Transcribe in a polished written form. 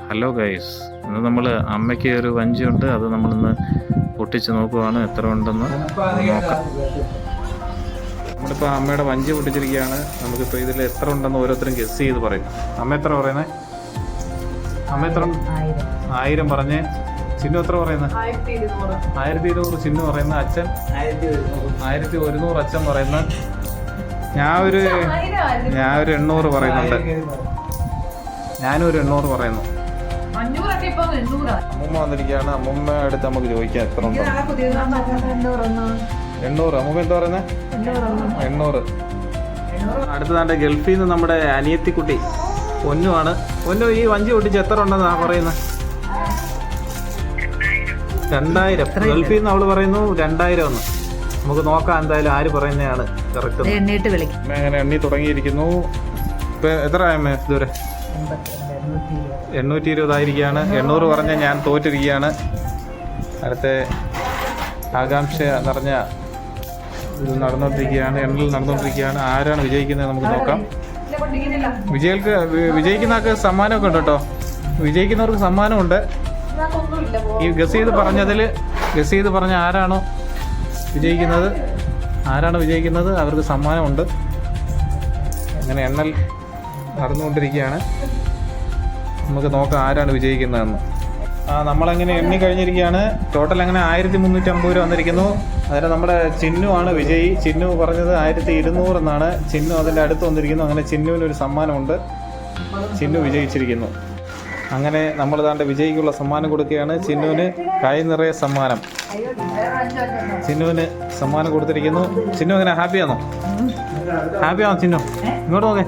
Hello guys, ഇന്ന് നമ്മൾ അമ്മയ്ക്ക് ഒരു വഞ്ചിയുണ്ട്. അത് നമ്മളിന്ന് പൊട്ടിച്ച് നോക്കുവാണ് എത്ര ഉണ്ടെന്ന് നോക്കാം. നമ്മളിപ്പോൾ അമ്മയുടെ വഞ്ചി പൊട്ടിച്ചിരിക്കുകയാണ്. നമുക്കിപ്പോൾ ഇതിൽ എത്ര ഉണ്ടെന്ന് ഓരോരുത്തരും ഗസ് ചെയ്ത് പറയും. അമ്മ എത്ര പറയുന്നത്? അമ്മ എത്ര? 1000 പറഞ്ഞ്. ചിന്നു എത്ര പറയുന്നത്? 1200. ചിന്നു പറയുന്നത്. അച്ഛൻ 1100. അച്ഛൻ പറയുന്നത്. ഞാൻ ഒരു 800 പറയുന്നുണ്ട്. ഞാനൊരു 800 പറയുന്നു. അമ്മൂമ്മ വന്നിരിക്കുകയാണ്. അമ്മൂമ്മ അടുത്ത് നമുക്ക് ചോദിക്കാം എത്ര ഉണ്ടോ. 800. അമ്മൂമ്മ എന്താ പറയുന്നത്? 800. അടുത്തതാണ്ട് ഗൾഫിൽ നിന്ന് നമ്മുടെ അനിയത്തിക്കുട്ടി പൊന്നുമാണ്. പൊന്നു, ഈ വഞ്ചി പൊട്ടിച്ച് എത്ര ഉണ്ടെന്നാ പറയുന്നത്? 2000. ഗൾഫിൽ നിന്ന് അവള് പറയുന്നു 2000 എന്ന്. നമുക്ക് നോക്കാം എന്തായാലും ആര് പറയുന്നതാണ് കറക്റ്റ്. അങ്ങനെ എണ്ണി തുടങ്ങിയിരിക്കുന്നു. ഇപ്പൊ എത്ര ആയമ്മേ ഇതുവരെ? 820 ആയിരിക്കുകയാണ്. 800 പറഞ്ഞ ഞാൻ തോറ്റിരിക്കുകയാണ്. അടുത്ത ആകാംക്ഷ നിറഞ്ഞ ഇത് നടന്നുകൊണ്ടിരിക്കുകയാണ്. എണ്ണൽ നടന്നുകൊണ്ടിരിക്കുകയാണ്. ആരാണ് വിജയിക്കുന്നത് നമുക്ക് നോക്കാം. വിജയിക്കുന്നവർക്ക് സമ്മാനമൊക്കെ ഉണ്ട് കേട്ടോ. വിജയിക്കുന്നവർക്ക് സമ്മാനമുണ്ട്. ഈ ഗസ് ചെയ്ത് പറഞ്ഞ ആരാണ് വിജയിക്കുന്നത് അവർക്ക് സമ്മാനമുണ്ട്. അങ്ങനെ എണ്ണൽ നടന്നുകൊണ്ടിരിക്കുകയാണ്. നമുക്ക് നോക്കാം ആരാണ് വിജയിക്കുന്നതെന്ന്. നമ്മളങ്ങനെ എണ്ണി കഴിഞ്ഞിരിക്കുകയാണ്. ടോട്ടൽ അങ്ങനെ 1350 രൂപ വന്നിരിക്കുന്നു. അതിന് നമ്മുടെ ചിന്നു ആണ് വിജയി. ചിന്നു പറഞ്ഞത് 1200 എന്നാണ്. ചിന്നു അതിൻ്റെ അടുത്ത് വന്നിരിക്കുന്നു. അങ്ങനെ ചിന്നുവിന് ഒരു സമ്മാനമുണ്ട്. ചിന്നു വിജയിച്ചിരിക്കുന്നു. അങ്ങനെ നമ്മൾ താണ്ട് വിജയിക്കുള്ള സമ്മാനം കൊടുക്കുകയാണ്. ചിന്നുവിന് കൈ നിറയെ സമ്മാനം. ചിന്നുവിന് സമ്മാനം കൊടുത്തിരിക്കുന്നു. ചിന്നു അങ്ങനെ ഹാപ്പിയാണോ ചിന്നു? ഇങ്ങോട്ട് നോക്കേ.